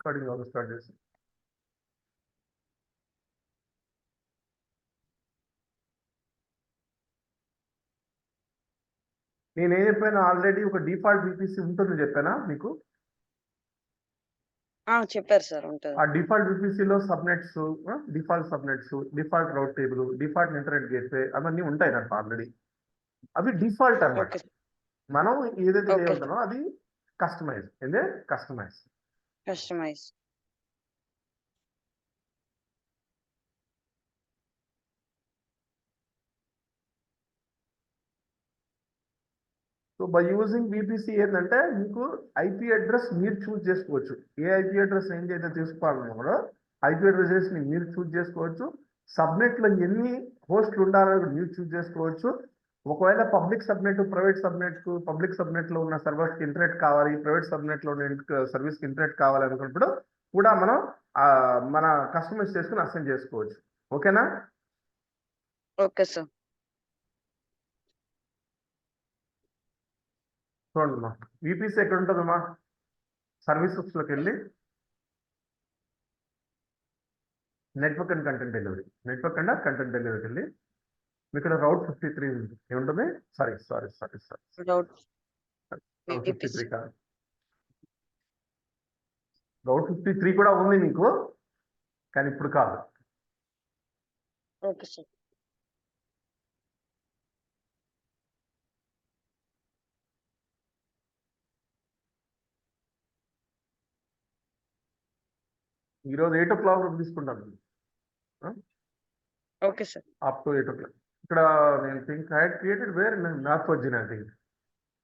Recording start చేసి నేనేం చెప్పాను ఆల్రెడీ ఒక డిఫాల్ట్ VPC ఉంటుంది చెప్పానా మీకు? చెప్పారు సార్ ఉంటుంది. ఆ డిఫాల్ట్ VPCలో subnets, default route table, default internet gateway అవన్నీ ఉంటాయి నాకు ఆల్రెడీ. అవి డిఫాల్ట్ అన్నమాట. ఓకే మనం ఏదైతే ఓకే చేయగలుగుతామో అది కస్టమైజ్. ఏందే customize. Customize. So by using VPC ఏంటంటే మీకు IP అడ్రస్ మీరు చూస్ చేసుకోవచ్చు. ఏ IP అడ్రస్ ఏదైతే తీసుకోవాలన్నా IP అడ్రస్ ని మీరు చూస్ చేసుకోవచ్చు. సబ్నెట్ లో ఎన్ని హోస్ట్లు ఉండాలో మీరు చూస్ చేసుకోవచ్చు. ఒకవేళ public subnet, private subnet, public subnet లో ఉన్న సర్వర్స్ కి ఇంటర్నెట్ కావాలి, ప్రైవేట్ సబ్నెట్ లో ఉన్న సర్వీస్ కి ఇంటర్నెట్ కావాలి అనుకున్నప్పుడు కూడా మనం మన కస్టమైజ్ చేసుకుని అసైన్ చేసుకోవచ్చు. ఓకేనా? Okay sir. చూడండి VPC ఎక్కడ ఉంటుందమ్మా? సర్వీసెస్ లోకి వెళ్ళి నెట్వర్క్ అండ్ కంటెంట్ డెలివరీ, వెళ్ళి ఇక్కడ రౌట్ 53 ఉంది. ఏముంటుంది? సారీ రౌట్ 53 కాదు, రౌట్ 53 కూడా ఉంది మీకు, కానీ ఇప్పుడు కాదు. Okay sir. ఈరోజు 8 o'clock తీసుకుంటాను. Okay sir. Up to 8 o'clock. ఇక్కడ నేను think I created where North Virginia. I think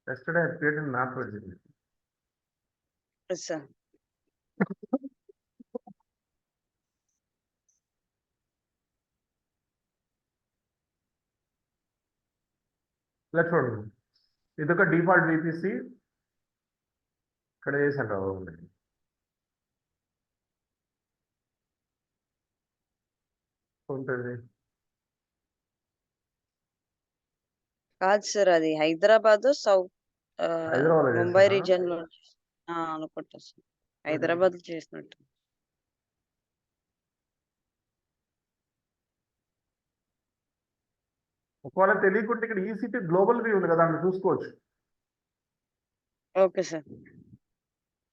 yesterday I created North Virginia. Yes sir. ఇలా చూడండి, ఇదొక డిఫాల్ట్ VPC. ఇక్కడ చేశాను ఉంటుంది. కాదు సార్, అది హైదరాబాద్ సౌత్ ముంబై రీజియన్ లో అనుకుంటా సార్. హైదరాబాద్ చేసినట్టు. ఒకవేళ తెలియకుంటే ఇక్కడ EC2 గ్లోబల్ వ్యూ ఉంది కదా, అక్కడ చూసుకోవచ్చు. Okay sir.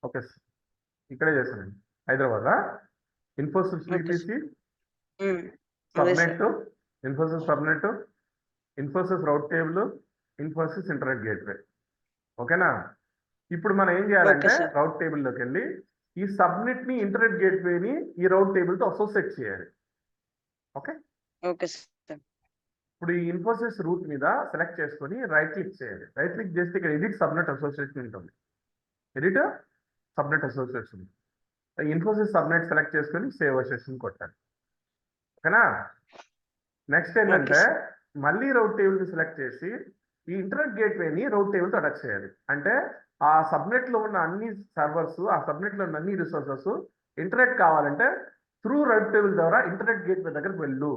ఓకే సార్, ఇక్కడే చేశాను హైదరాబాద్. ఇన్ఫోసిస్ VPC సబ్నెట్, ఇన్ఫోసిస్ రౌట్ టేబుల్, ఇన్ఫోసిస్ ఇంటర్నెట్ గేట్వే. ఓకేనా? ఇప్పుడు మనం ఏం చేయాలంటే రౌట్ టేబుల్లోకి వెళ్ళి ఈ సబ్నెట్ ని, ఇంటర్నెట్ గేట్వేని ఈ రౌట్ టేబుల్ తో అసోసియేట్ చేయాలి. Okay okay sir. ఇప్పుడు ఈ ఇన్ఫోసిస్ రూట్ మీద సెలెక్ట్ చేసుకొని రైట్ క్లిక్ చేయాలి. రైట్ క్లిక్ చేస్తే ఇక్కడ ఎడిట్ సబ్నెట్ అసోసియేషన్ ఉంటుంది. Edit subnet association, Infosys subnet select చేసుకొని సేవ్ అసోసియేషన్ కొట్టాలి. ఓకేనా? నెక్స్ట్ ఏంటంటే మళ్ళీ రౌట్ టేబుల్ ని సెలెక్ట్ చేసి ఈ ఇంటర్నెట్ గేట్వేని రౌట్ టేబుల్ తో అటాచ్ చేయాలి. అంటే ఆ సబ్నెట్ లో ఉన్న అన్ని సర్వర్స్, ఆ సబ్నెట్ లో ఉన్న అన్ని రిసోర్సెస్ ఇంటర్నెట్ కావాలంటే త్రూ రౌట్ టేబుల్ ద్వారా ఇంటర్నెట్ గేట్వే దగ్గరకు వెళ్ళు.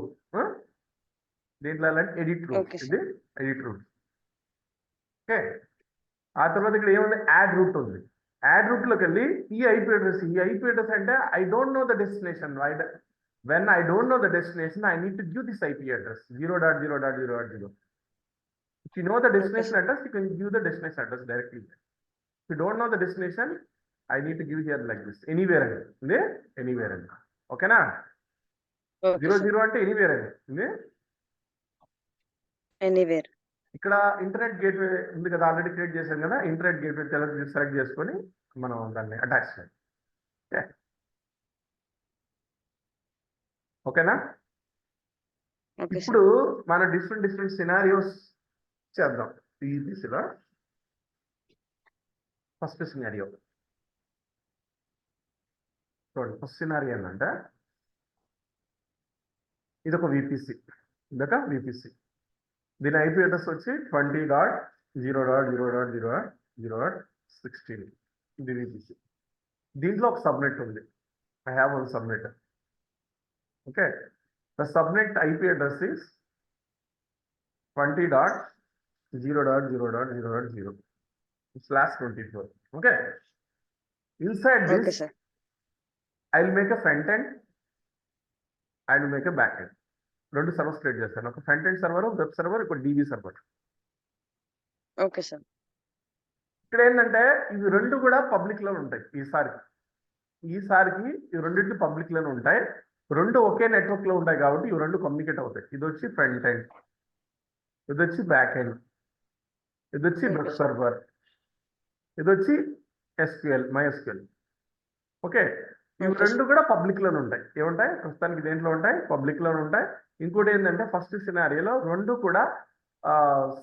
దీంట్లో ఎడిట్ రూట్, ఇది ఎడిట్ రూట్. ఓకే, ఆ తర్వాత ఇక్కడ ఏముంది? యాడ్ రూట్ ఉంది. యాడ్ రూట్ లోకి వెళ్ళి ఈ IP అడ్రస్, అంటే I don't know the destination. when I don't know the destination, I need to give this IP address 0.0.0.0. If you know the destination address, you can give the destination address directly. If you don't know the destination, I need to give here like this, anywhere and anywhere. Okay na? 00 అంటే anywhere and anywhere. ఇక్కడ internet gateway ఉంది కదా, already create చేశాం కదా. Internet gateway select చేసుకొని మనం దాన్ని attach చేయాలి. ఓకేనా? ఇప్పుడు మన డిఫరెంట్ సినారియోస్ చేద్దాం ఈ దిశలో. ఫస్ట్ సినారియో చూడండి. ఫస్ట్ సినారియో ఏంటంటే ఇదొక VPC. దీని IP అడ్రస్ వచ్చి 20.0.0.0.0.16. ఇది VPC. దీంట్లో ఒక సబ్నెట్ ఉంది. I have one subnet. Okay, the subnet IP address is 20.0.0.0.0/24. Okay, inside this I will make a front end, I will make a back end. రెండు servers create చేస్తాను, ఒక front end server, web server, ఒక DB server. Okay sir. ఇక్కడ ఏంటంటే ఇవి రెండు కూడా public లో ఉంటాయి. ఈసారికి ఈ రెండింటి పబ్లిక్ లోనే ఉంటాయి. రెండు ఒకే నెట్వర్క్ లో ఉంటాయి కాబట్టి ఇవి రెండు కమ్యూనికేట్ అవుతాయి. ఇది వచ్చి ఫ్రంట్ ఎండ్, ఇది వచ్చి బ్యాక్ ఎండ్, ఇది వచ్చి వెబ్ సర్వర్, ఇది వచ్చి SQL, MySQL. ఓకే, ఇవి రెండు కూడా పబ్లిక్ లోనే ఉంటాయి. ఏముంటాయి ప్రస్తుతానికి దేంట్లో ఉంటాయి? పబ్లిక్ లోనే ఉంటాయి. ఇంకోటి ఏంటంటే ఫస్ట్ సినారియోలో రెండు కూడా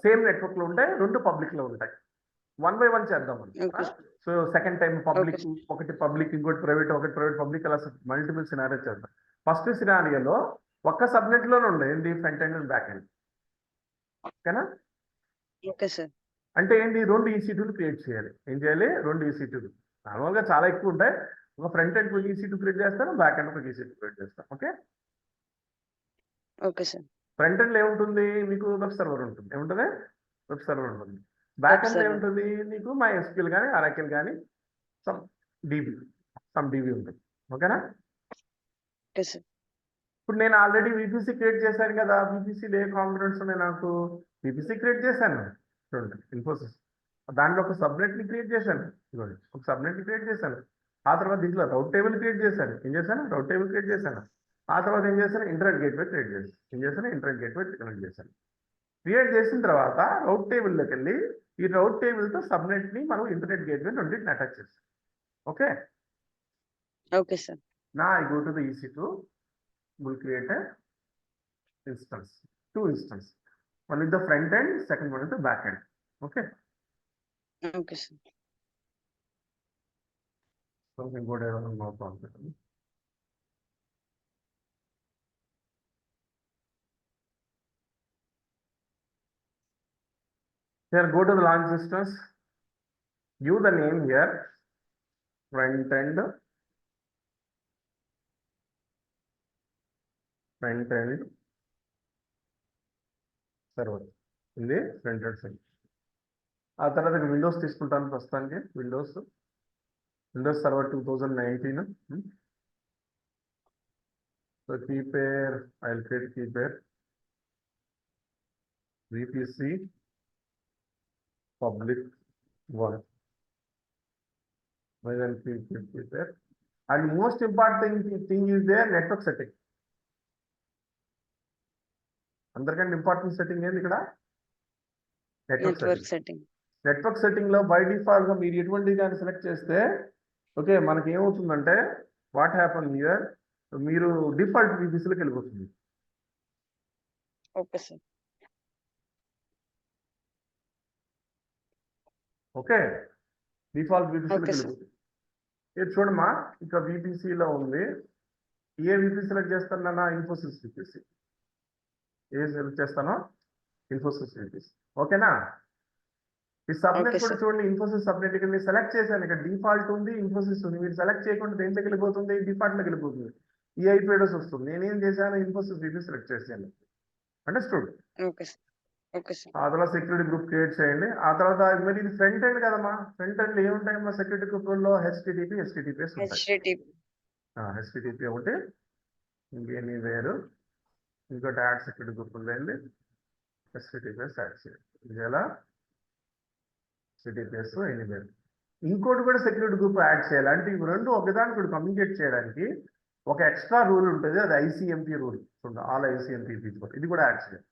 సేమ్ నెట్వర్క్ లో ఉంటాయి, రెండు పబ్లిక్ లో ఉంటాయి. 1 by 1 చేద్దాం. సో సెకండ్ టైం పబ్లిక్, ఒకటి పబ్లిక్, ఇంకోటి ప్రైవేట్, ఒకటి ప్రైవేట్, పబ్లిక్, అలా మల్టిపుల్ సినారియో చేద్దాం. ఫస్ట్ సినారియోలో ఒక్క సబ్నెట్ లోనే ఉండే ఏంటి? Front end and back end. ఓకేనా? Okay sir. అంటే ఏంటి? రెండు EC2లు క్రియేట్ చేయాలి. ఏం చేయాలి? రెండు EC2లు. నార్మల్గా చాలా ఎక్కువ ఉంటాయి. ఒక ఫ్రంట్ ఎండ్ ఒక EC2 క్రియేట్ చేస్తాను, బ్యాక్ ఎండ్ ఒక EC2 క్రియేట్ చేస్తాను. Okay, okay sir. Front end ఏముంటుంది? మీకు వెబ్ సర్వర్ ఉంటుంది. ఏముంటుంది? వెబ్ సర్వర్ ఉంటుంది. బ్యాక్ ఎండ్ ఏముంటుంది? మీకు MySQL కానీ Oracle కానీ సమ్ DB ఉంటుంది. ఓకేనా? Okay sir. ఇప్పుడు నేను ఆల్రెడీ VPC క్రియేట్ చేశాను కదా. VPCలో ఏ కాంపోనెంట్స్ ఉన్నాయి నాకు? VPC క్రియేట్ చేశాను చూడండి, ఇన్ఫోసిస్. దాంట్లో ఒక సబ్నెట్ ని క్రియేట్ చేశాను. చూడండి, ఒక సబ్నెట్ ని క్రియేట్ చేశాను. ఆ తర్వాత దీంట్లో రౌట్ టేబుల్ క్రియేట్ చేశాను. ఏం చేశాను? రౌట్ టేబుల్ క్రియేట్ చేశాను. ఆ తర్వాత ఏం చేశాను? ఇంటర్నెట్ గేట్వే క్రియేట్ చేశాను. ఏం చేశాను? ఇంటర్నెట్ గేట్వే కనెక్ట్ చేశాను. క్రియేట్ చేసిన తర్వాత రౌట్ టేబుల్లోకి వెళ్ళి ఈ రౌట్ టేబుల్తో సబ్నెట్ ని మనం ఇంటర్నెట్ గేట్వే రెండింటిని అటాచ్ చేస్తాం. Okay okay sir. నా I go to the EC2, will create a instance, two instance, one with the front end, second one with the back end. Okay, okay sir. so we can go down and more confidently. Here go to the launch instance, give the name here front end server in the front end side. ఆ తర్వాత Windows తీసుకుంటాను ప్రస్తుతానికి. Windows server 2019. So key pair, I'll create key pair VPC public 1. Then key pair, and most important thing is their network setting. అందరికంటే important setting ఏంది ఇక్కడ? Network setting. Network setting లో by default గా మీరు ఎటువంటి దాన్ని సెలెక్ట్ చేస్తే okay మనకి ఏమవుతుందంటే వాట్ హ్యాపన్ హియర్, మీరు డిఫాల్ట్ VPCలోకి వెళ్ళిపోతుంది. Okay sir. ఓకే, డిఫాల్ట్ VPCలోకి వెళ్ళిపోతుంది. ఇది చూడమ్మా, ఇక VPCలో ఉంది. ఏ VPC సెలెక్ట్ చేస్తాను? ఇన్ఫోసిస్ VPC. ఏ సెలెక్ట్ చేస్తానో? ఇన్ఫోసిస్ VPC. ఓకేనా? ఈ సబ్నెట్ కూడా చూడండి, ఇన్ఫోసిస్ సబ్నెట్ ఇక్కడ నేను సెలెక్ట్ చేశాను. ఇక్కడ డిఫాల్ట్ ఉంది, ఇన్ఫోసిస్ ఉంది. మీరు సెలెక్ట్ చేయకుండా దేంట్లోకి వెళ్ళిపోతుంది? డిఫాల్ట్లోకి వెళ్ళిపోతుంది. ఈ IP అడ్రస్ వస్తుంది. నేనేం చేశాను? ఇన్ఫోసిస్ VPC సెలెక్ట్ చేశాను. Understood? Okay sir. Okay sir. ఆ తర్వాత సెక్యూరిటీ గ్రూప్ క్రియేట్ చేయండి. ఆ తర్వాత మరి ఇది ఫ్రంట్ ఎండ్ కదమ్మా. ఫ్రంట్ ఎండ్ ఏముంటాయమ్మా? సెక్యూరిటీ గ్రూప్ లో HTTP, HTTPS ఉంటాయి. HTTP ఒకటి, ఇంకేమి వేరు, ఇంకోటి యాడ్ సెక్యూరిటీ గ్రూప్ వెళ్ళి HTTPS యాడ్ చేయండి. ఇది ఎలా HTTPS ఎనీవేర్. ఇంకోటి కూడా సెక్యూరిటీ గ్రూప్ యాడ్ చేయాలి. అంటే ఇవి రెండు ఒకదానికి కూడా కమ్యూనికేట్ చేయడానికి ఒక ఎక్స్ట్రా రూల్ ఉంటుంది. అది ICMP rule. All ICMP people ఇది కూడా యాడ్ చేయాలి.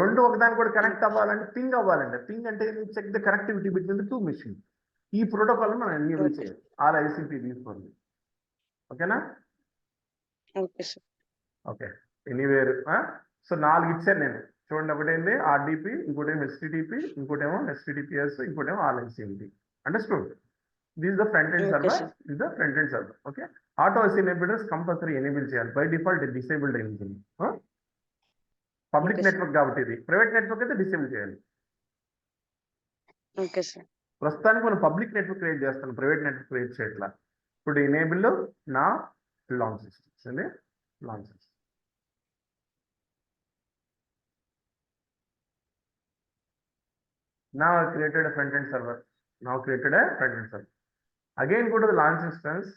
రెండు ఒకదానికి కూడా కనెక్ట్ అవ్వాలంటే పింగ్ అవ్వాలంటే, పింగ్ అంటే check the connectivity between the 2 machines. ఈ ప్రోటోకాల్ మనం ఎనేబుల్ చేయాలి. ఆల్ ICMP తీసుకోండి. ఓకేనా? Okay sir. Okay, anywhere. So 4 ఇచ్చాను నేను. చూడండి, ఒకటేంది RDP, ఇంకోటేమో HTTP, ఇంకోటేమో HTTPS, ఇంకోటేమో all ICMP. Understood? This the front end server, this the front end server. Okay, auto enables compulsory enable చేయాలి. బై డిఫాల్ట్ డిసేబుల్డ్ అయింది. పబ్లిక్ నెట్వర్క్ కాబట్టి, ఇది ప్రైవేట్ నెట్వర్క్ అయితే డిసేబుల్ చేయాలి. Okay sir. ప్రస్తుతానికి మనం పబ్లిక్ నెట్వర్క్ క్రియేట్ చేస్తాను, private network create చేయట్లా. ఇప్పుడు ఎనేబుల్ నా లాంచ్ సిస్టమ్స్ అండి, launch system. Now I created a front end server. Again go to the launch instance.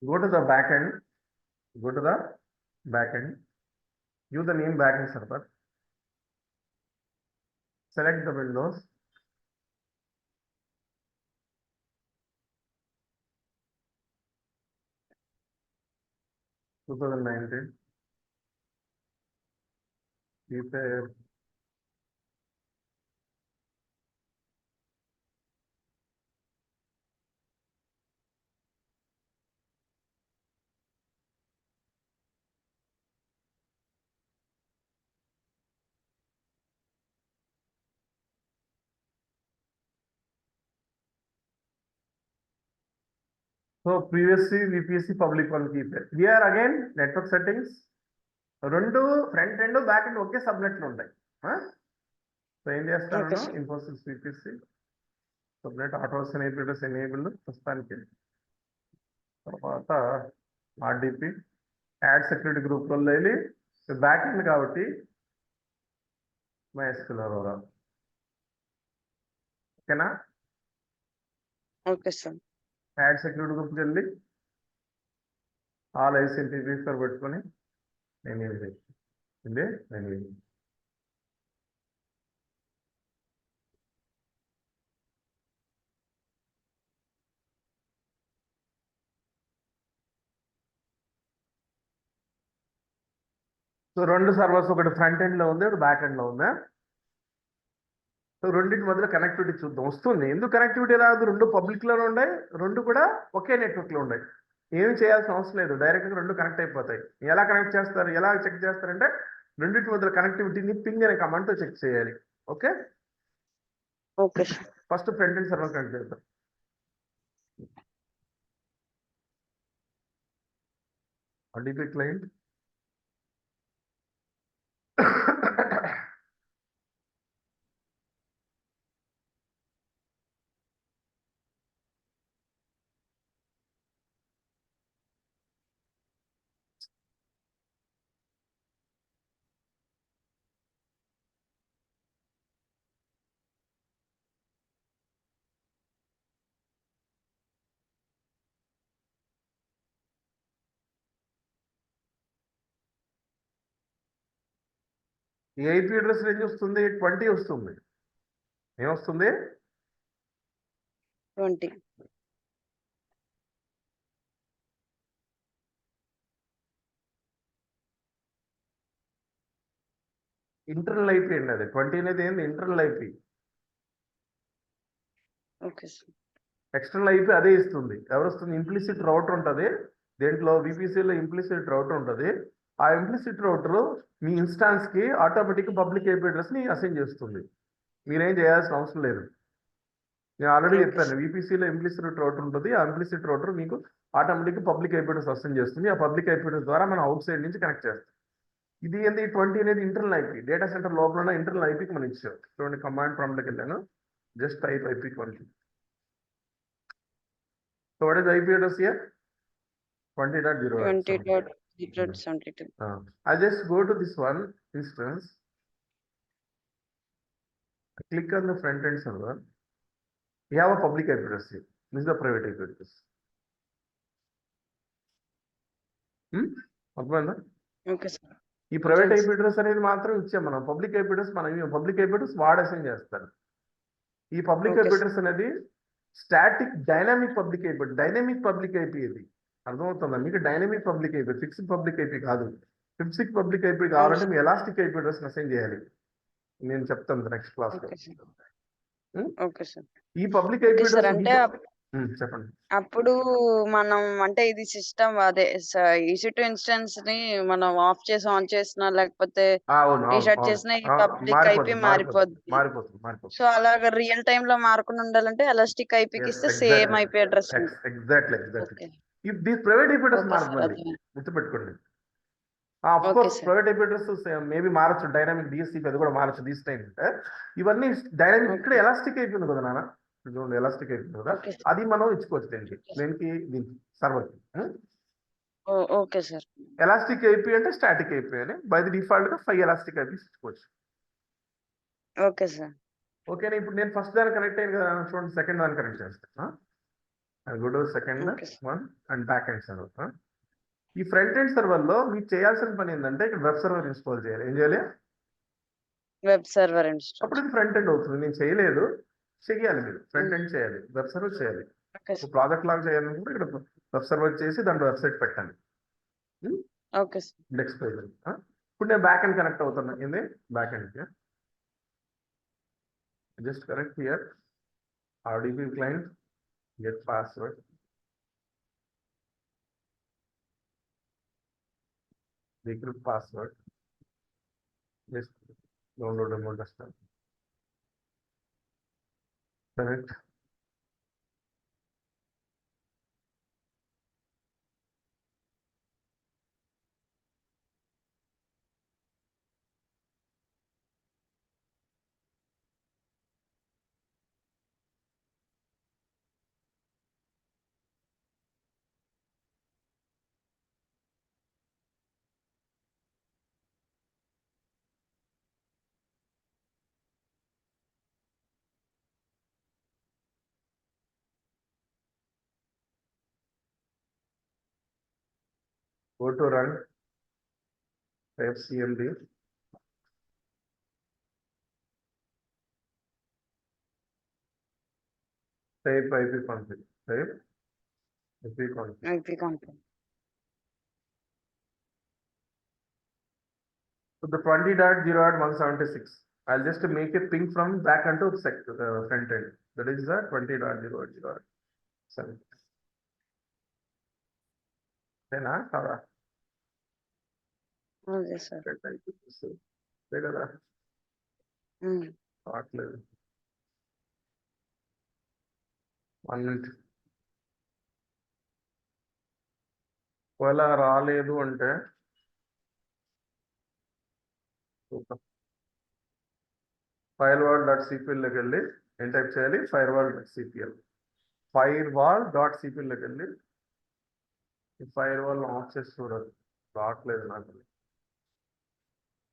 Go to the back end. Go to the back end. Give the name backend server. Select the windows. Two 2019. Prepare. So previously VPC public one keep it. Here again network settings. రెండు front end back end ఒకే సబ్నెట్లు ఉంటాయి. So ఏం చేస్తాను sir. Infosys VPC subnet autos enables enable ప్రస్తుతానికి. తర్వాత RDP add security group లో వెళ్ళి back end కాబట్టి MySQL Aurora. ఓకేనా? Okay, sir. యాడ్ సెక్యూరిటీ గ్రూప్కి వెళ్ళి ఆల్ ఐసీఎంపీ ఫర్ పెట్టుకొని నేను సో రెండు సర్వర్స్ ఒకటి ఫ్రంట్ ఎండ్ లో ఉంది ఒకటి బ్యాక్ ఎండ్ లో ఉందా. సో రెండింటి మధ్యలో కనెక్టివిటీ చూద్దాం. వస్తుంది. ఎందుకు కనెక్టివిటీ రాదు? రెండు పబ్లిక్ లోనే ఉన్నాయి, రెండు కూడా ఒకే నెట్వర్క్ లో ఉన్నాయి. ఏమి చేయాల్సిన అవసరం లేదు, డైరెక్ట్ గా రెండు కనెక్ట్ అయిపోతాయి. ఎలా కనెక్ట్ చేస్తారు, ఎలా చెక్ చేస్తారంటే రెండింటి మధ్యలో కనెక్టివిటీని పింగ్ అనే కమాండ్ తో చెక్ చేయాలి. Okay, Okay, sir. First front end server connect చేద్దాం. RDP క్లయింట్ ఈ ఐపీ అడ్రస్ రేంజ్ వస్తుంది 20 వస్తుంది. ఏమొస్తుంది? 20. ఇంటర్నల్ ఐపీ అండి అది. 20 అనేది ఏంది? Internal IP. Okay, sir. External IP అదే ఇస్తుంది. ఎవరు వస్తుంది? ఇంప్లిసిట్ రౌటర్ ఉంటుంది దేంట్లో, VPCలో ఇంప్లిసిట్ రౌటర్ ఉంటుంది. ఆ ఇంప్లిసిట్ రౌటర్ మీ ఇన్స్టాన్స్ కి ఆటోమేటిక్ పబ్లిక్ ఐపీ అడ్రస్ ని అసైన్ చేస్తుంది. మీరేం చేయాల్సిన అవసరం లేదు. నేను ఆల్రెడీ Okay, చెప్పాను, sir. VPCలో ఇంప్లిసిట్ రౌటర్ ఉంటుంది. ఆ ఇంప్లిసిట్ రౌటర్ మీకు automatic public IP address assign చేస్తుంది. ఆ పబ్లిక్ ఐపీ అడ్రస్ ద్వారా మనం అవుట్ సైడ్ నుంచి కనెక్ట్ చేస్తాం. ఇది ఏంది? 20 అనేది ఇంటర్నల్ ఐపీ. డేటా సెంటర్ లోపల ఉన్న ఇంటర్నల్ ఐపీకి మనం ఇచ్చాం. చూడండి, కమాండ్ ప్రాంప్ట్కి వెళ్ళాను, just type IP 20. So what is the IP address here? 20.0. 20.0.72. I just go to this one instance. I click on the front end server. We have a public IP address here. This is the private IP address. అర్థమైందా? Okay, sir. ఈ private Yes. IP address అనేది మాత్రం ఇచ్చాం మనం. Public IP address మనం public IP address వాడు assign చేస్తారు. ఈ public Okay, IP sir. Address అనేది static dynamic public IP. Dynamic public IP ఇది. అర్థమవుతుందా మీకు? Dynamic public IP, fixed public IP కాదు. ఫిక్స్డ్ పబ్లిక్ IP కావాలంటే మీ ఎలాస్టిక్ IP అడ్రస్ అసైన్ చేయాలి. నేను చెప్తాను నెక్స్ట్ క్లాస్ లో. Okay, sir. Okay, sir. ఈ public IP Okay, sir. Address అంటే చెప్పండి. అప్పుడు మనం అంటే ఇది సిస్టమ్ అదే EC2 ఇన్స్టెన్స్ ని మనం ఆఫ్ చేసి ఆన్ చేసినా లేకపోతే అవును రీస్టార్ట్ చేసినా ఈ పబ్లిక్ ఐపీ మారిపోతుంది. మారిపోద్ది. సో అలాగా రియల్ టైమ్ లో మారకుండా ఉండాలంటే ఎలాస్టిక్ ఐపీకి ఇస్తే same IP address exactly. Okay దీని ప్రైవేట్ IP అడ్రస్ ఓకే మారదు, సార్, మళ్ళీ గుర్తుపెట్టుకోండి. Of okay course sir. Private IP address maybe మారచ్చు. డైనామిక్ DSCP అది కూడా మారచ్చు. దీస్ టైం ఇవన్నీ డైనామిక్. ఇక్కడ ఓకే ఎలాస్టిక్ అయిపోయింది కదా నాన్న, చూడండి ఎలాస్టిక్ అయిపోయింది కదా, ఓకే సార్. అది మనం ఇచ్చుకోవచ్చు దీనికి server. Okay sir. Elastic IP అంటే స్టాటిక్ IP అని బై ది డిఫాల్ట్ గా 5 ఎలాస్టిక్ IPs ఇచ్చుకోవచ్చు. Okay sir. ఓకేనా? ఇప్పుడు నేను ఫస్ట్ దాన్ని కనెక్ట్ అయ్యాను కదా, చూడండి సెకండ్ దాన్ని కనెక్ట్ చేస్తాను. I'll go to the second Okay, sir. one and back end server. ఈ ఫ్రంట్ ఎండ్ సర్వర్ లో మీరు చేయాల్సిన పని ఏంటంటే ఇక్కడ వెబ్ సర్వర్ ఇన్స్టాల్ చేయాలి. ఏం చేయాలి? Web server install. అప్పుడు ఇది ఫ్రంట్ ఎండ్ అవుతుంది. నేను చేయలేదు, చెయ్యాలి. మీరు ఫ్రంట్ ఎండ్ చేయాలి, వెబ్ సర్వర్ చేయాలి. Okay sir. ప్రాజెక్ట్ లాగా చేయాలనుకుంటే ఇక్కడ వెబ్ సర్వర్ చేసి దాంట్లో వెబ్సైట్ పెట్టండి. Okay sir. Index page. ఇప్పుడు నేను బ్యాక్ ఎండ్ కనెక్ట్ అవుతున్నా. ఏంది back end? Just connect here, RDB client, get password. Decrypt password. Just download remote desktop. Connect. Go to run. Type CMD. Type IP config. Type IP config. IP config. So the 20.0.176. I'll just make a ping from back end to front end. That is the 20.0.0.7. Then అదే sir. కదా రావట్లేదు. 1 minute. ఒకవేళ రాలేదు అంటే firewall.cpl లోకి వెళ్ళి ఏం type చేయాలి? firewall.cpl. firewall.cpl లోకి వెళ్ళి ఈ ఫైర్వాల్ ఆఫ్ చేసి చూడాలి. రావట్లేదు నాకు.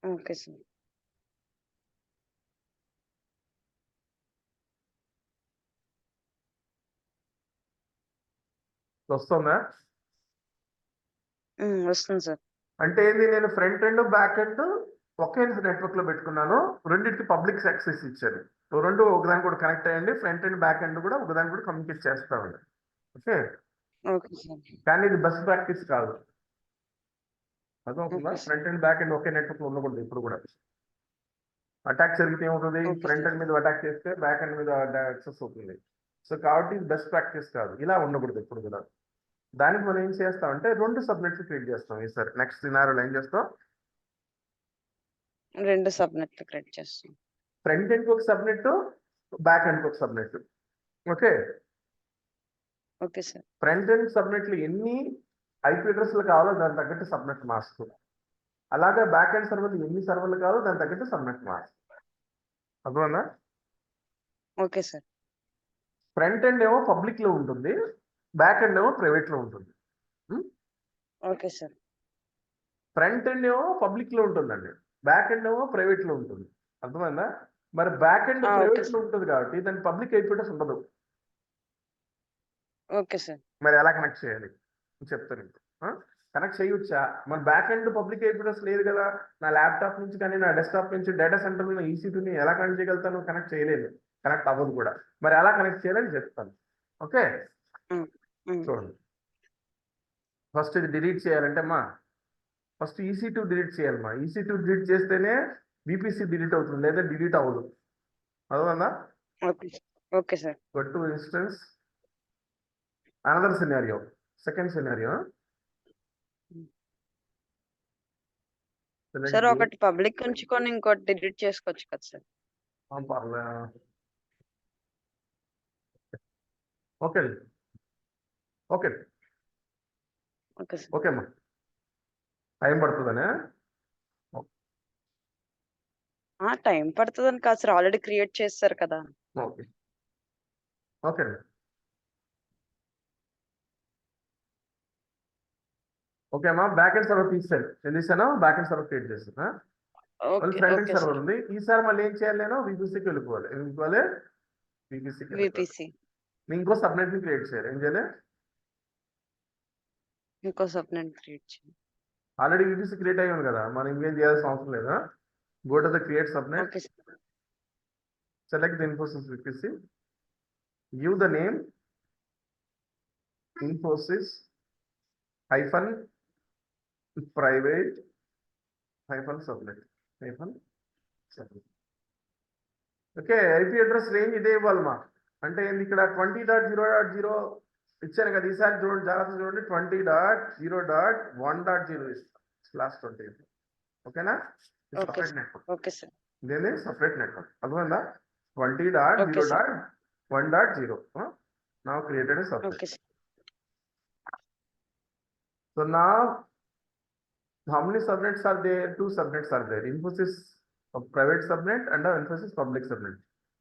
Okay sir. వస్తుందా? వస్తుంది సార్. అంటే ఏంది, నేను ఫ్రంట్ ఎండ్ బ్యాక్ ఎండ్ ఒకే నెట్వర్క్ లో పెట్టుకున్నాను. రెండింటికి పబ్లిక్ యాక్సెస్ ఇచ్చాను. రెండు ఒకదానికి కూడా కనెక్ట్ అయ్యండి. ఫ్రంట్ ఎండ్ బ్యాక్ ఎండ్ కూడా ఒకదానికి కూడా కమ్యూనికేట్ చేస్తా ఉండే. Okay, okay sir. కానీ ఇది బెస్ట్ ప్రాక్టీస్ కాదు. అర్థమవుతుందా? Okay, sir. Front and back and okay network లో ఉండకూడదు ఇప్పుడు కూడా. అటాక్ జరిగితే ఏమవుతుంది? Okay, front sir. ఎండ్ మీద అటాక్ చేస్తే బ్యాక్ ఎండ్ మీద యాక్సెస్ అవుతుంది. సో కాబట్టి ఇది బెస్ట్ ప్రాక్టీస్ కాదు. ఇలా ఉండకూడదు ఎప్పుడు కూడా. దానికి మనం ఏం చేస్తామంటే రెండు సబ్నెట్స్ క్రియేట్ చేస్తాం. ఈసారి నెక్స్ట్ సినారియోలో ఏం చేస్తాం? 2 సబ్నెట్లు క్రియేట్ చేస్తాం. ఫ్రంట్ ఎండ్ కి ఒక సబ్నెట్, బ్యాక్ ఎండ్ కి ఒక subnet. Okay, okay sir. Front end సబ్నెట్లు ఎన్ని ఐపీ అడ్రస్లు కావాలో దాని తగ్గట్టు సబ్నెట్ మాస్క్. అలాగే బ్యాక్ ఎండ్ సర్వర్లు ఎన్ని సర్వర్లు కావాలో దాని తగ్గట్టు సబ్నెట్ మాస్క్. అర్థమన్నా? Okay sir. ఫ్రంట్ ఎండ్ ఏమో పబ్లిక్ లో ఉంటుంది, బ్యాక్ ఎండ్ ఏమో ప్రైవేట్ లో ఉంటుంది. Okay sir. ఫ్రంట్ ఎండ్ ఏమో పబ్లిక్ లో ఉంటుందండి, బ్యాక్ ఎండ్ ఏమో ప్రైవేట్ లో ఉంటుంది. అర్థమైందా? మరి బ్యాక్ ఎండ్ ఓకే ప్రైవేట్ లో సార్. ఉంటుంది కాబట్టి దాని పబ్లిక్ ఐపీఎస్ ఉండదు. Okay sir. మరి ఎలా కనెక్ట్ చేయాలి చెప్తాను ఇప్పుడు. కనెక్ట్ చేయొచ్చా? మన బ్యాక్ ఎండ్ పబ్లిక్ ఐపీఎస్ లేదు కదా. నా ల్యాప్టాప్ నుంచి కానీ నా డెస్క్టాప్ నుంచి డేటా సెంటర్ మీద EC2ని ఎలా కనెక్ట్ చేయగలుగుతాను? కనెక్ట్ చేయలేదు, కనెక్ట్ అవ్వదు కూడా. మరి ఎలా కనెక్ట్ చేయాలని చెప్తాను. ఓకే, చూడండి. ఫస్ట్ ఇది డిలీట్ చేయాలంటే ఫస్ట్ EC2 డిలీట్ చేయాలమ్మా. EC2 డిలీట్ చేస్తేనే VPC డిలీట్ అవుతుంది, లేదా డిలీట్ అవ్వదు. అదవునా? Okay. Okay sir. Go to instance. Another scenario, second scenario. Sir ఒకటి పబ్లిక్ ఉంచుకొని ఇంకోటి డిలీట్ చేసుకోవచ్చు కదా sir? Okay okay okay sir. Okay అమ్మా, టైం పడుతుందనే. టైం పడుతుందని కాదు సార్, ఆల్రెడీ క్రియేట్ చేస్తారు కదా. ఓకే ఓకే ఓకే అమ్మా. బ్యాక్ ఎండ్ సర్వర్ తీసాను. ఏం తీసాను? బ్యాక్ ఎండ్ సర్వర్ క్రియేట్ చేస్తాను. మళ్ళీ ఫ్రంట్ ఎండ్ సర్వర్ ఉంది. ఈసారి మళ్ళీ ఏం చేయాలి? నేను VPCకి వెళ్ళిపోవాలి. వెళ్ళిపోవాలి VPCకి. VPC. నేను ఇంకో సబ్నెట్ ని క్రియేట్ చేయాలి. ఏం చేయాలి? ఇంకో సబ్నెట్ క్రియేట్ చేయండి. ఆల్రెడీ యూపీసీ క్రియేట్ అయ్యి ఉంది కదా, మనం ఇంకేం చేయాల్సిన అవసరం లేదా? Go to the create subnet, okay sir. select the Infosys VPC, give the name Infosys hyphen private hyphen subnet. Okay, IP address range ఇదే ఇవ్వాలి మా. అంటే ఇక్కడ 20.0.0 ఇచ్చాను కదా, ఈసారి చూడండి, జాగ్రత్త చూడండి, 20.0.1.0 ఇస్తాం/20. ఓకేనా? Separate network, okay sir. ఇదేంటి సపరేట్ నెట్వర్క్, అర్థమైందా? Okay sir. 20.0.1.0 now created a subnet. Okay sir. So now how many subnets are there? 2 subnets are there. Infosys private subnet and the Infosys public subnet.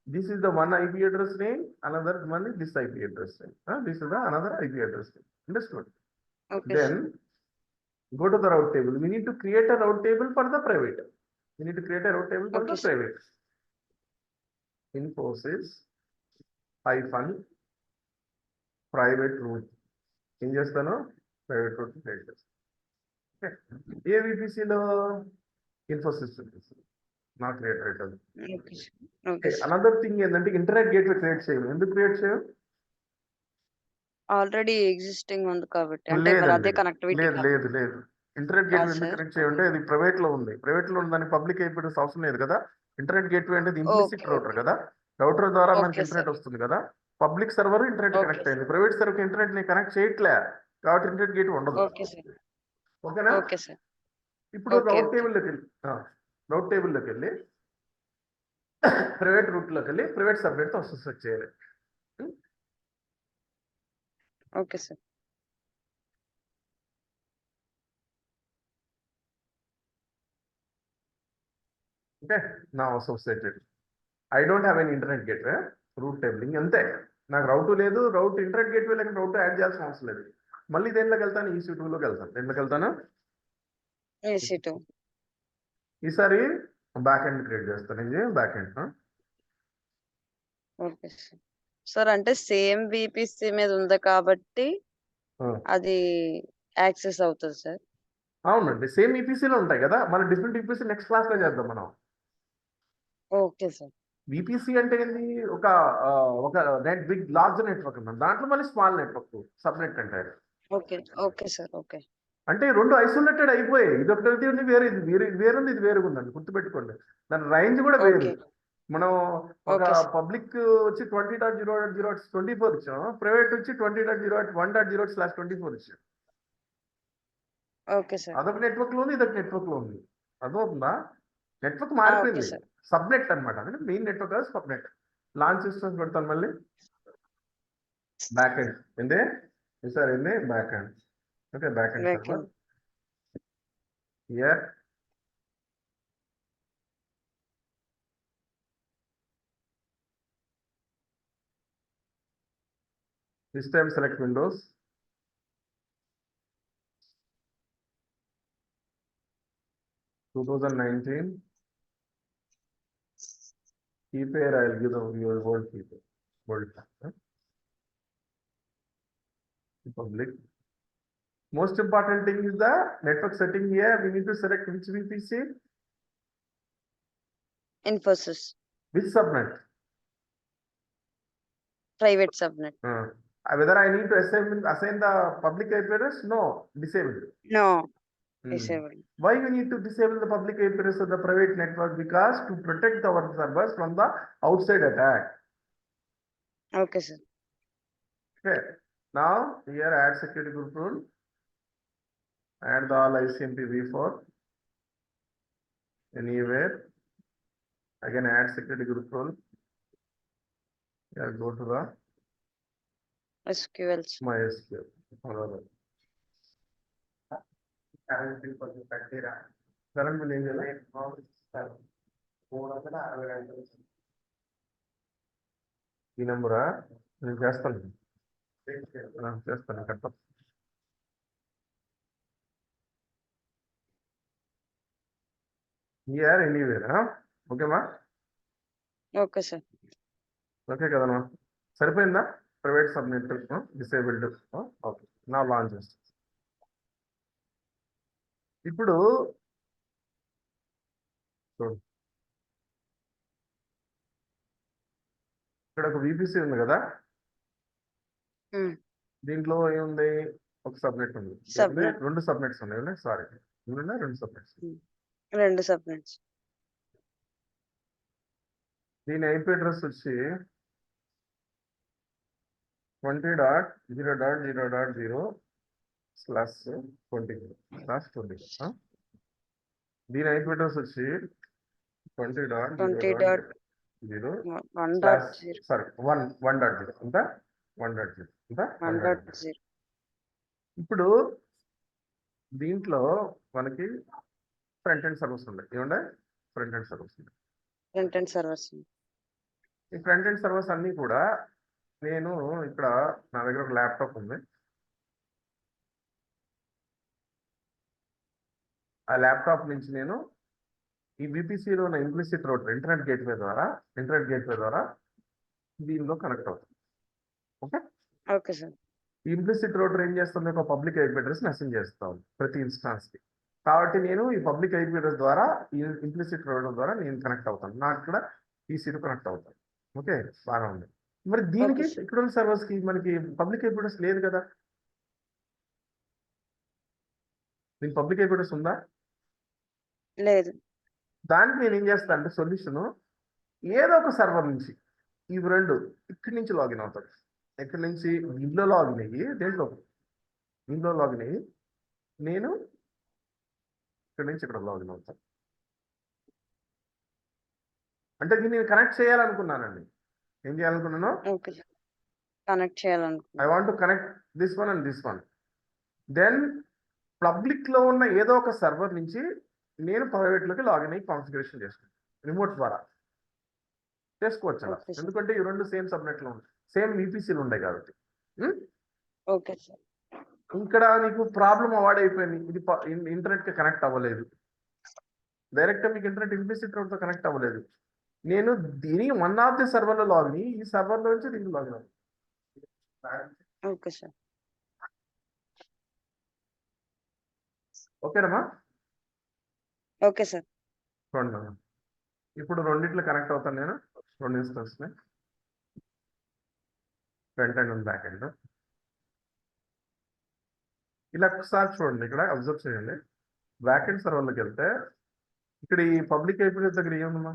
This is the one IP address name, another one is this IP address name. This is the another IP address name. Understood? Okay Then sir. go to the route table. We need to create a route table for the private. We need to create a route table for Okay, the sir. private. Infosys hyphen private route. ఏం చేస్తాను? Private route create చేస్తాను. Okay, ఏ విపిసిలో? ఇన్ఫోసిస్ నా create అవుతుంది. Okay sir. Okay sir. Another thing ఏంటంటే internet gateway create చేయం. ఎందుకు create చేయం? Already existing ఉంది కాబట్టి, అంటే మరి లేదండి, అదే కనెక్టివిటీ లేదు లేదు లేదు. ఇంటర్నెట్ గేట్వే ఎందుకు సార్. కనెక్ట్ చేయంటే అది ప్రైవేట్ లో ఉంది. ప్రైవేట్ లో ఉందని పబ్లిక్ అయిపోయిన అవసరం లేదు కదా. ఇంటర్నెట్ గేట్వే అంటే ఇంప్లిసిట్ ఓకే, రౌటర్ ఓకే. కదా, రౌటర్ ద్వారా మనకి ఓకే ఇంటర్నెట్ సార్. వస్తుంది కదా. Public server internet okay connect sir. అయింది, ప్రైవేట్ సర్వర్ ఇంటర్నెట్ ని కనెక్ట్ చేయట్లే కాబట్టి ఇంటర్నెట్ గేట్ ఉండదు. Okay sir. ఓకేనా? Okay sir. ఇప్పుడు ఓకే, రౌట్ ఓకే. టేబుల్లోకి వెళ్ళి ప్రైవేట్ రూట్ లోకి వెళ్ళి ప్రైవేట్ సబ్నెట్ తో అసోసియేట్ చేయాలి. Okay sir. ఓకే, నా associated. I don't have an internet gateway, route టేబులింగ్ అంతే. నాకు రౌట్ లేదు, రౌట్ ఇంటర్నెట్ గేట్వే లేక రౌట్ యాడ్ చేయాల్సిన అవసరం లేదు. మళ్ళీ దేనిలోకి వెళ్తాను? EC2 లోకి వెళ్తాను. దేనిలోకి వెళ్తాను? EC2. ఈసారి బ్యాక్ ఎండ్ క్రియేట్ చేస్తాను. ఇది back end. Okay sir. Sir అంటే సేమ్ విపిసి మీద ఉంది కాబట్టి అది యాక్సెస్ అవుతుంది సార్. అవునండి, సేమ్ ఈపీసీలో ఉంటాయి కదా, మన డిఫరెంట్ ఈపీసీ నెక్స్ట్ క్లాస్ లో చేద్దాం మనం. Okay sir. విపిసి అంటే ఏంది? ఒక నెట్ బిగ్ లార్జ్ నెట్వర్క్ అన్నమాట. దాంట్లో మళ్ళీ స్మాల్ నెట్వర్క్ సబ్నెట్ అంటారు. ఓకే. Okay sir. ఓకే. అంటే రెండు ఐసోలేటెడ్ అయిపోయాయి. ఇది ఒకటి ఉంది, వేరే ఇది వేరుంది, ఇది వేరుగా ఉందండి, గుర్తుపెట్టుకోండి. దాని రేంజ్ కూడా వేరు. ఓకే. మనం ఒక ఓకే సార్. పబ్లిక్ వచ్చి 20.0.0/24 ఇచ్చాం, ప్రైవేట్ వచ్చి 20.0.1.0/24 ఇచ్చాం. Okay sir. అదొక నెట్వర్క్ లో ఉంది, ఇదొక నెట్వర్క్ లో ఉంది. అర్థమవుతుందా? నెట్వర్క్ ఓకే మారిపోయింది. సార్. సబ్నెట్ అనమాట, అంటే మెయిన్ నెట్వర్క్ కాదు, సబ్నెట్. లాంచ్ సిస్టమ్స్ పెడతాను మళ్ళీ. బ్యాక్ ఎండ్ ఏంది సార్? ఏంది back end? Okay, back end back server end. Here. This time select Windows. (2019) key pair. I'll give your word key pair. Word public. Most important thing is the network setting here. We need to select which VPC, Infosys which subnet. private subnet. Whether I need to assign the public IP address? No, disable. No, disabled. Why we need to disable the public IP address of the private network? Because to protect our servers from the outside attack. Okay, sir. Okay. Now here add security group rule. Add the all ICMP v4 anywhere. Again add security group rule. Here go to the SQL. MySQL. Current will ఈ నెంబరా? నేను చేస్తాను correct. Here anywhere. ఓకేమా? Okay sir. Okay కదమ్మా, సరిపోయిందా? Private subnet disabled. Okay, నా launch చేస్తాను. ఇప్పుడు చూడు, ఇక్కడ ఒక VPC ఉంది కదా, దీంట్లో ఏముంది, ఒక సబ్నెట్ ఉంది. Subnet. రెండు సబ్నెట్స్ ఉన్నాయి. సారీ, రెండు సబ్నెట్స్. 2 సబ్నెట్స్. దీని IP అడ్రస్ వచ్చి 20.0.0.0/20/20. దీని IP అడ్రస్ వచ్చి 20.0.0 1.0. సారీ 1.0 అంతా 1.0 అంతా 1.0. ఇప్పుడు దీంట్లో మనకి ఫ్రంట్ ఎండ్ సర్వర్స్ ఉన్నాయి. ఏమంటే ఫ్రంట్ ఎండ్ సర్వర్స్ ఉన్నాయి. Front end servers. ఈ ఫ్రంట్ ఎండ్ సర్వర్స్ అన్ని కూడా నేను ఇక్కడ నా దగ్గర ఒక ల్యాప్టాప్ ఉంది. ఆ ల్యాప్టాప్ నుంచి నేను ఈ VPCలో ఉన్న ఇంప్లిసిట్ రౌటర్ ఇంటర్నెట్ గేట్వే ద్వారా దీనిలో కనెక్ట్ అవుతుంది. Okay, okay sir. ఈ ఇంప్లిసిట్ రౌటర్ ఏం చేస్తుంది, ఒక పబ్లిక్ IP అడ్రస్ అసైన్ చేస్తాం ప్రతి ఇన్స్టాన్స్ కి. కాబట్టి నేను ఈ పబ్లిక్ IP అడ్రస్ ద్వారా ఈ ఇంప్లిసిట్ రౌటర్ ద్వారా నేను కనెక్ట్ అవుతాను. నాకు ఇక్కడ PC కనెక్ట్ అవుతాను. ఓకే, బాగా ఉంది. మరి దీనికి Okay, sir. ఇక్కడ ఉన్న సర్వర్స్ కి మనకి పబ్లిక్ IP అడ్రస్ లేదు కదా, దీనికి పబ్లిక్ IP అడ్రస్ ఉందా? లేదు. దానికి నేను ఏం చేస్తాను అంటే సొల్యూషన్, ఏదో ఒక సర్వర్ నుంచి ఇవి రెండు ఇక్కడి నుంచి లాగిన్ అవుతాడు. ఎక్కడి నుంచి, ఇంట్లో లాగిన్ అయ్యి దీంట్లో లాగిన్ అయ్యి నేను ఇక్కడి నుంచి ఇక్కడ లాగిన్ అవుతాను. అంటే దీన్ని నేను కనెక్ట్ చేయాలనుకున్నానండి. ఏం చేయాలనుకున్నాను, ఓకే సార్. కనెక్ట్ చేయాలనుకుంటున్నాను. I want to connect this one and this one. Then public లో ఉన్న ఏదో ఒక సర్వర్ నుంచి నేను ప్రైవేట్ లోకి లాగిన్ అయ్యి కాన్ఫిగరేషన్ చేసుకుంటాను. రిమోట్ ద్వారా చేసుకోవచ్చు అలా. Okay, sir. ఎందుకంటే ఈ రెండు సేమ్ సబ్నెట్ లో ఉంటాయి, సేమ్ VPCలు ఉంటాయి కాబట్టి. Okay sir. ఇక్కడ నీకు ప్రాబ్లం అవాయిడ్ అయిపోయింది. ఇది ఇంటర్నెట్ కి కనెక్ట్ అవ్వలేదు, డైరెక్ట్ మీకు ఇంటర్నెట్ ఇంప్లిసిట్ రౌట్ తో కనెక్ట్ అవ్వలేదు. నేను దీని వన్ ఆఫ్ ది సర్వర్ లో లాగిన్ అయ్యి ఈ సర్వర్ లో నుంచి దీనికి లాగిన్ అవ్వాలి. Okay sir. ఓకేనమ్మా? Okay sir. చూడండి, ఇప్పుడు రెండిట్లో కనెక్ట్ అవుతాను నేను, రెండు instance front end and back end. ఇలా ఒకసారి చూడండి, ఇక్కడ అబ్జర్వ్ చేయండి. బ్యాక్ ఎండ్ సర్వర్లోకి వెళ్తే ఇక్కడ ఈ పబ్లిక్ IP దగ్గర ఏముందమ్మా,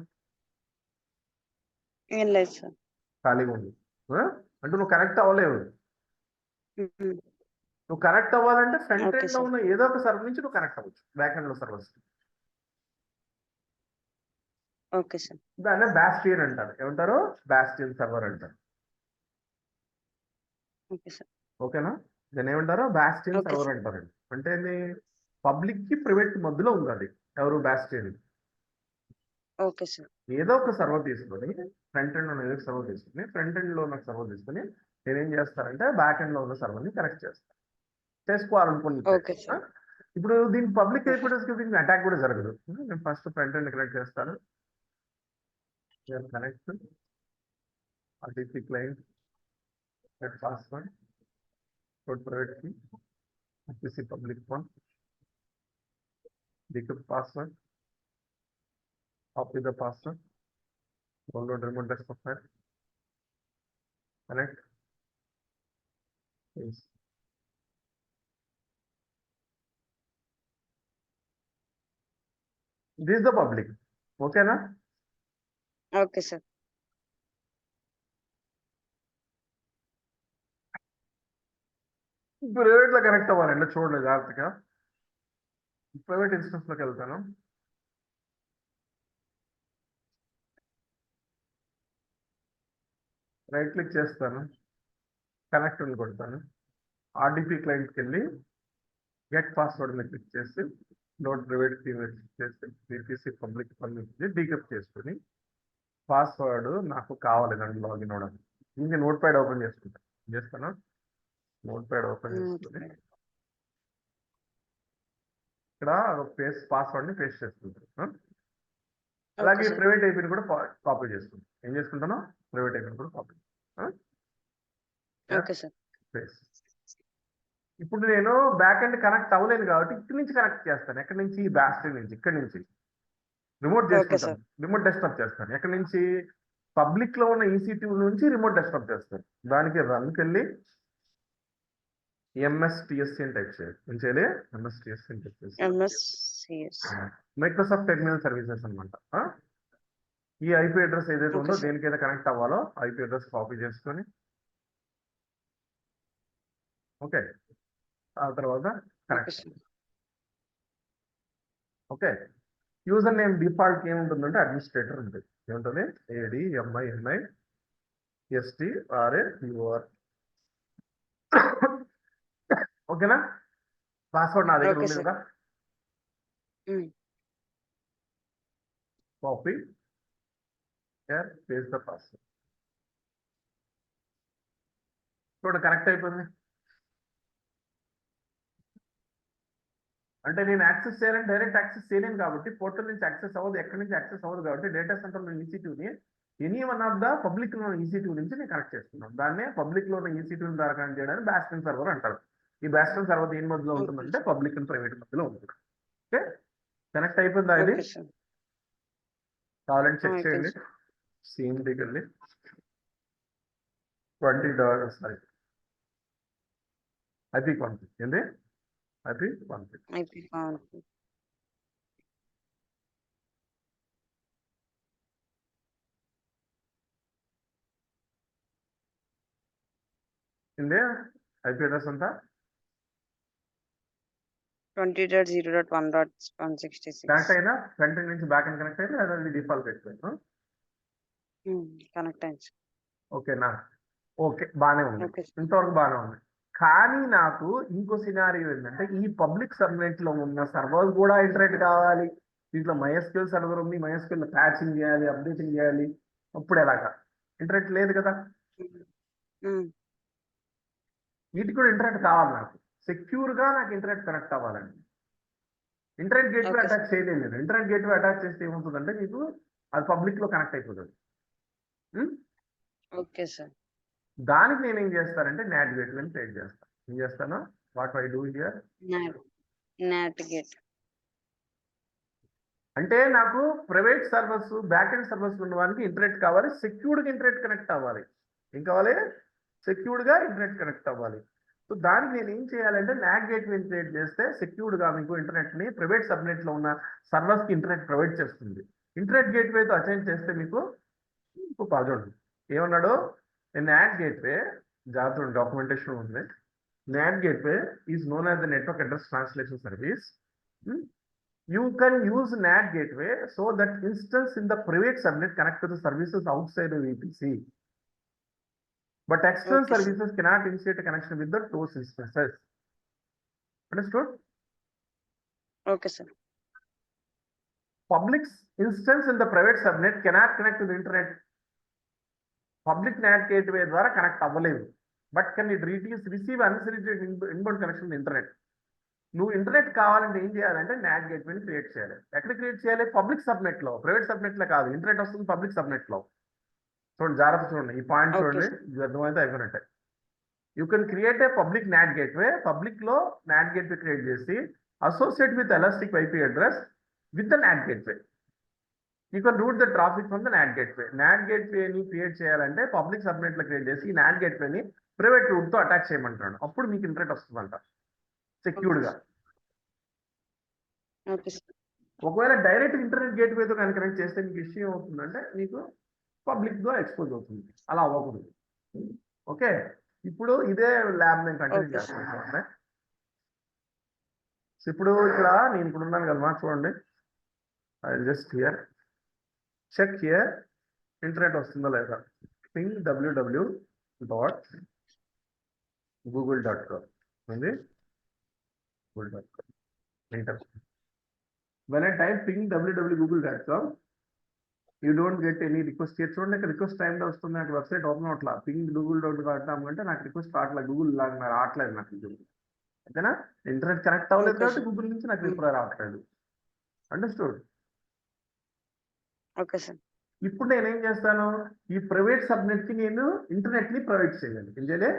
ఏం లేదు సార్. ఖాళీగా ఉంది. అంటే నువ్వు కనెక్ట్ అవ్వలేవు. నువ్వు కనెక్ట్ అవ్వాలంటే ఫ్రంట్ Okay, ఎండ్ లో sir. ఉన్న ఏదో ఒక సర్వర్ నుంచి నువ్వు కనెక్ట్ అవ్వచ్చు, బ్యాక్ ఎండ్ లో సర్వర్స్. Okay sir. దాన్ని బాస్టియన్ అంటారు. ఏమంటారు, బాస్టియన్ సర్వర్ అంటారు. Okay sir. ఓకేనా? దాన్ని ఏమంటారు, బాస్టియన్ Okay, సర్వర్ sir. అంటారు. అంటే పబ్లిక్ కి ప్రైవేట్ మధ్యలో ఉంది అది. ఎవరు, బాస్టియన్. Okay sir. ఏదో ఒక సర్వర్ తీసుకొని ఫ్రంట్ ఎండ్ లో ఏదో ఒక సర్వర్ తీసుకొని ఫ్రంట్ ఎండ్ లో ఉన్న సర్వర్ తీసుకొని నేనేం చేస్తానంటే బ్యాక్ ఎండ్ లో ఉన్న సర్వర్ ని కనెక్ట్ చేస్తాను, చేసుకోవాలనుకుంటే. Okay, sir. ఇప్పుడు దీని పబ్లిక్ IP అడ్రస్ కి దీనికి అటాక్ కూడా జరగదు. నేను ఫస్ట్ ఫ్రంట్ ఎండ్ కనెక్ట్ చేస్తాను. Connect RDP client, get password, put private key, RPC public one, decrypt password, copy the password, download remote desktop file, connect. Yes. This is the public. Okay na? Okay sir. Private లో connect అవ్వాలండి, చూడండి జాగ్రత్తగా. Private instance లోకి వెళ్తాను. Right click చేస్తాను, connect అని కొడతాను. RDP క్లయింట్కి వెళ్ళి గెట్ పాస్వర్డ్ మీద క్లిక్ చేసి నోట్ ప్రైవేట్ కీ మీద క్లిక్ చేసి VPC పబ్లిక్ డీక్రిప్ట్ చేసుకుని పాస్వర్డ్ నాకు కావాలి దాంట్లో లాగిన్ అవ్వడానికి. ఇంకా నోట్ ప్యాడ్ ఓపెన్ చేసుకుంటాను. చేస్తాను, నోట్ ప్యాడ్ ఓపెన్ చేసుకుని ఇక్కడ పాస్వర్డ్ ని పేస్ట్ చేసుకుంటాను. అలాగే Okay, sir. ప్రైవేట్ ఐపీని కూడా కాపీ చేసుకుంటాను. ఏం చేసుకుంటాను, ప్రైవేట్ ఐపీని కూడా కాపీ. Okay sir. ఇప్పుడు నేను బ్యాక్ ఎండ్ కనెక్ట్ అవ్వలేదు కాబట్టి ఇక్కడి నుంచి కనెక్ట్ చేస్తాను. ఎక్కడి నుంచి? బ్యాస్ట్రీ నుంచి, ఇక్కడి నుంచి రిమోట్ ఓకే చేసుకుంటాను, సార్. రిమోట్ డెస్క్టాప్ చేస్తాను. ఎక్కడి నుంచి? పబ్లిక్ లో ఉన్న EC2 నుంచి రిమోట్ డెస్క్టాప్ చేస్తాను. దానికి రన్కి వెళ్ళి MSTSC అని టైప్ చేయాలి. ఏం చేయాలి? MSTSC అని టైప్ చేసి ఎంఎస్సిఎస్. మైక్రోసాఫ్ట్ టెర్మినల్ సర్వీసెస్ అనమాట. ఈ IP అడ్రస్ ఏదైతే ఓకే ఉందో సార్. దేనికైతే కనెక్ట్ అవ్వాలో IP అడ్రస్ కాపీ చేసుకొని ఓకే, ఆ తర్వాత okay connect. Sir. Okay, user name default ఏముంటుందంటే అడ్మినిస్ట్రేటర్ ఉంటుంది. ఏముంటుంది? ADMINISTRAUR. ఓకేనా? పాస్వర్డ్ నా దగ్గర ఓకే ఉంది సార్. కదా. Copy paste the password. చూడండి కనెక్ట్ అయిపోయింది. అంటే నేను యాక్సెస్ చేయాలని డైరెక్ట్ యాక్సెస్ చేయలేను కాబట్టి పోర్టల్ నుంచి యాక్సెస్ అవ్వదు, ఎక్కడి నుంచి యాక్సెస్ అవ్వదు కాబట్టి డేటా సెంటర్ EC2ని any one of the public లో EC2 నుంచి నేను కనెక్ట్ చేస్తున్నాను. దాన్నే పబ్లిక్ లో ఉన్న EC2 ద్వారా కనెక్ట్ చేయడానికి బ్యాస్టన్ సర్వర్ అంటారు. ఈ బ్యాస్టన్ సర్వర్ దేని మధ్యలో ఓకే ఉంటుందంటే సార్. పబ్లిక్ అండ్ ప్రైవేట్ మధ్యలో ఉంటుంది. ఓకే, కనెక్ట్ అయిపోయిందా ఇది? Okay sir. కావాలంటే చెక్ అయిపోయింది చేయండి. సార్. సేమ్ దగ్గర $20 సారీ IP కాన్ఫిగ్ ఏంది? IP కాన్ఫిగ్ అయిపోయింది. ఏంది? IP అడ్రస్ అంతా 20.0.1.166. కనెక్ట్ అయినా ఫ్రంట్ ఎండ్ నుంచి బ్యాక్ ఎండ్ కనెక్ట్ అయినా అది డిఫాల్ట్ అయిపోయింది. కనెక్ట్ అయింది సార్. ఓకేనా? ఓకే, బాగానే ఉంది, ఓకే సార్. ఇంతవరకు బాగానే ఉంది. కానీ నాకు ఇంకో సినారియో ఏంటంటే ఈ పబ్లిక్ సబ్నెట్ లో ఉన్న సర్వర్ కూడా ఇంటర్నెట్ కావాలి. దీంట్లో MySQL సర్వర్ ఉంది, MySQL ప్యాచింగ్ చేయాలి, అప్డేటింగ్ చేయాలి. అప్పుడు ఎలాగా? ఇంటర్నెట్ లేదు కదా. వీటికి కూడా ఇంటర్నెట్ కావాలి నాకు. సెక్యూర్ గా నాకు ఇంటర్నెట్ కనెక్ట్ అవ్వాలండి. Internet gateway okay attach sir. చేయలేదు నేను. ఇంటర్నెట్ గేట్వే అటాచ్ చేస్తే ఏమవుతుందంటే మీకు అది పబ్లిక్ లో కనెక్ట్ అయిపోతుంది. Okay sir. దానికి నేను ఏం చేస్తానంటే నాట్ గేట్వేని క్రియేట్ చేస్తాను. ఏం చేస్తాను? What I do here not gate అంటే నాకు private servers, back end servers ఉన్న వారికి ఇంటర్నెట్ కావాలి, సెక్యూర్డ్గా ఇంటర్నెట్ కనెక్ట్ అవ్వాలి. ఏం కావాలి? సెక్యూర్డ్గా ఇంటర్నెట్ కనెక్ట్ అవ్వాలి. సో దానికి నేను ఏం చేయాలంటే నాట్ గేట్వేని క్రియేట్ చేస్తే సెక్యూర్డ్గా మీకు ఇంటర్నెట్ని ప్రైవేట్ సబ్నెట్లో ఉన్న సర్వర్స్కి ఇంటర్నెట్ ప్రొవైడ్ చేస్తుంది. ఇంటర్నెట్ గేట్వేతో అసైన్ చేస్తే మీకు చూడండి ఏమన్నాడు? నాట్ గేట్వే జాగ్రత్త డాక్యుమెంటేషన్ ఉంది. NAT gateway is known as the network address translation service. You can use NAT gateway so that instance in the private subnet connect to the services outside the VPC. But external Okay, services cannot initiate a connection with the those instances. Understood? Okay, sir. Public instance in the private subnet cannot connect to the internet. Public NAT gateway ద్వారా connect అవ్వలేదు. But can it receive unsolicited inbound connection internet. నువ్వు internet కావాలంటే ఏం చేయాలంటే not గేట్వేని create చేయాలి. ఎక్కడ create చేయాలి? పబ్లిక్ సబ్నెట్ లో. ప్రైవేట్ సబ్నెట్ లో కాదు. ఇంటర్నెట్ వస్తుంది పబ్లిక్ సబ్నెట్ లో. చూడండి జాగ్రత్త చూడండి, ఈ పాయింట్ చూడండి, ఇది అర్థమైతే అయిపోయినట్టే. You can create a public NAT gateway. Public లో నాట్ గేట్వే క్రియేట్ చేసి associate with elastic IP address with the NAT gateway. You can route the traffic from the NAT gateway. NAT గేట్వేని create చేయాలంటే public subnet లో create చేసి ఈ NAT గేట్వేని private route తో attach చేయమంటాడు. అప్పుడు మీకు ఇంటర్నెట్ వస్తుందంట సెక్యూర్డ్ గా. ఒకవేళ డైరెక్ట్ ఇంటర్నెట్ గేట్వేతో కనుక కనెక్ట్ చేస్తే మీకు ఇష్యూ ఏమవుతుందంటే మీకు పబ్లిక్ గా ఎక్స్పోజ్ అవుతుంది. అలా అవ్వకూడదు. ఓకే, ఇప్పుడు ఇదే ల్యాబ్ నేను కంటిన్యూ చేస్తాను. ఇప్పుడు ఇక్కడ నేను ఇప్పుడు ఉన్నాను కదా, చూడండి. I just here check here internet వస్తుందా లేదా. ping www.google.com ఉంది. google.com enter. When I type ping www.google.com, you don't get any request here. చూడండి ఇక్కడ రిక్వెస్ట్ టైం వస్తుంది, నాకు వెబ్సైట్ ఓపెన్ అవట్లా. ping google.com అంటే నాకు రిక్వెస్ట్ రావట్లేదు, గూగుల్ లాగా రావట్లేదు నాకు. ఓకేనా? ఇంటర్నెట్ కనెక్ట్ అవ్వలేదు కాబట్టి గూగుల్ నుంచి నాకు రిప్లై రావట్లేదు. అండర్స్టూడ్? Okay sir. ఇప్పుడు నేను ఏం చేస్తాను? ఈ ప్రైవేట్ సబ్నెట్ కి నేను ఇంటర్నెట్ ని ప్రొవైడ్ చేయాలి. ఏం చేయాలి?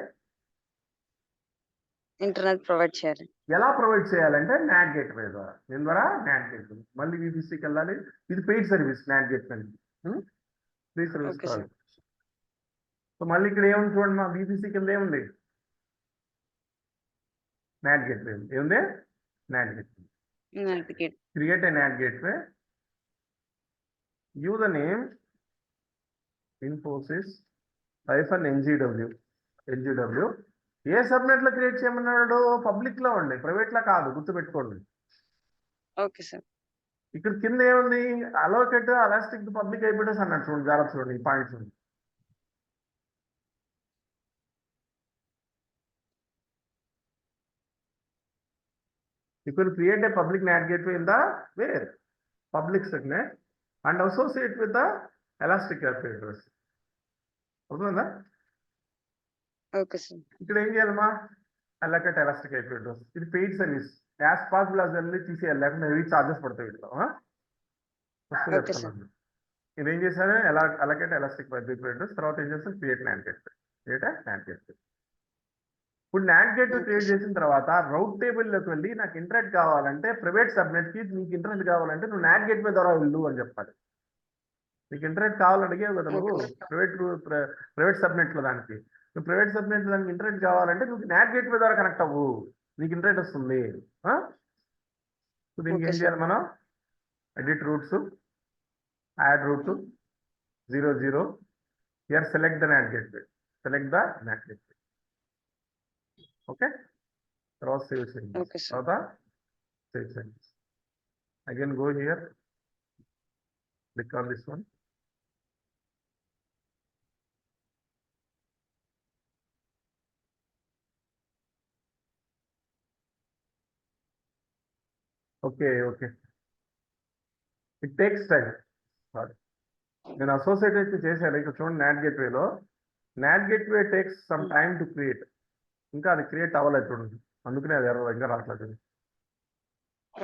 ఇంటర్నెట్ ప్రొవైడ్ చేయాలి. ఎలా ప్రొవైడ్ చేయాలంటే నాట్ గేట్వే ద్వారా. దీని ద్వారా నాట్ గేట్వే. మళ్ళీ VPCకి వెళ్ళాలి. ఇది paid service not gateway. Free service okay కాదు. సార్. సో మళ్ళీ ఇక్కడ ఏముంది చూడండి, మా VPC కింద ఏముంది, నాట్ గేట్వే ఏముంది, not gateway. Navigate. Create a NAT gateway. Give the name Infosys -NGW. NGW. A subnet లో క్రియేట్ చేయమన్నాడు, పబ్లిక్ లో ఉండి, ప్రైవేట్ లో కాదు, గుర్తుపెట్టుకోండి. Okay sir. ఇక్కడ కింద ఏముంది, అలోకేట్ అలాస్టిక్ పబ్లిక్ అయిపోయేసి అన్నట్టు చూడండి, జాగ్రత్త చూడండి ఈ points. You will create a public NAT gateway in the where public subnet and associate with the elastic IP address. అవుతుందా? Okay sir. ఇక్కడ ఏం చేయాలమ్మా, అలొకేట్ ఎలాస్టిక్ IP address. ఇది paid service. As possible as వెళ్ళి తీసేయాలి, లేకపోతే heavy charges పడతాయి వీటిలో. First okay sir. చెప్తున్నాను. ఇది ఏం చేశారు, అలొకేట్ ఎలాస్టిక్ IP address. తర్వాత ఏం చేస్తారు, create NAT gateway. Create NAT gateway. ఇప్పుడు నాట్ గేట్ క్రియేట్ చేసిన తర్వాత రౌట్ టేబుల్లోకి వెళ్ళి నాకు ఇంటర్నెట్ కావాలంటే, ప్రైవేట్ సబ్నెట్ కి నీకు ఇంటర్నెట్ కావాలంటే నువ్వు నాట్ గేట్వే ద్వారా వెళ్ళు అని చెప్పాలి. నీకు ఇంటర్నెట్ కావాలడిగే కదా నువ్వు, ప్రైవేట్ సబ్నెట్ లో దానికి, నువ్వు ప్రైవేట్ సబ్నెట్ దానికి ఇంటర్నెట్ కావాలంటే నువ్వు నాట్ గేట్వే ద్వారా కనెక్ట్ అవ్వు, నీకు ఇంటర్నెట్ వస్తుంది. దీనికి ఏం చేయాలి మనం, edit routes, add route 00. Here select the NAT gateway, select the NAT gateway. Okay, తర్వాత సేవ్ చేయండి. Okay sir. తర్వాత సేవ్ చేయండి. Again go here, click on this one. Okay okay, it takes time. నేను అసోసియేట్ అయితే చేశాను. ఇక్కడ చూడండి, NAT గేట్వేలో NAT gateway takes some time to create. ఇంకా అది క్రియేట్ అవ్వలేదు చూడండి, అందుకనే అది ఎర్రర్ ఇంకా రావట్లేదు.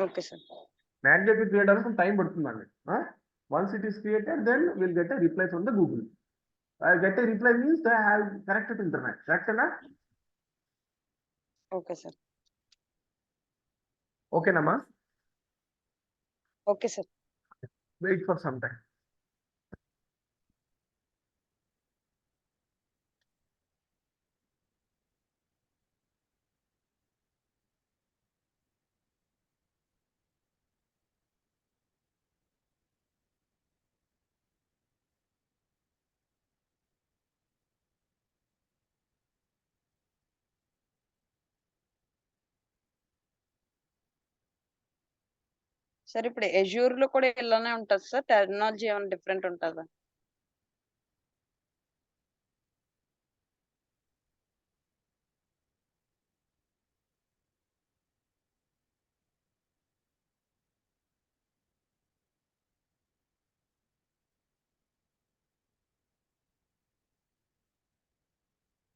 Okay sir. NAT gateway create అవ్వడానికి టైం పడుతుందండి. Once it is created then will get a reply from the Google. Get a reply means they have connected internet. కరెక్టేనా? Okay sir. ఓకేనమ్మా? Okay sir. Wait for some time. Sir ఇప్పుడు Azure లో కూడా ఇలానే ఉంటది sir, terminology ఏమైనా different ఉంటుందా?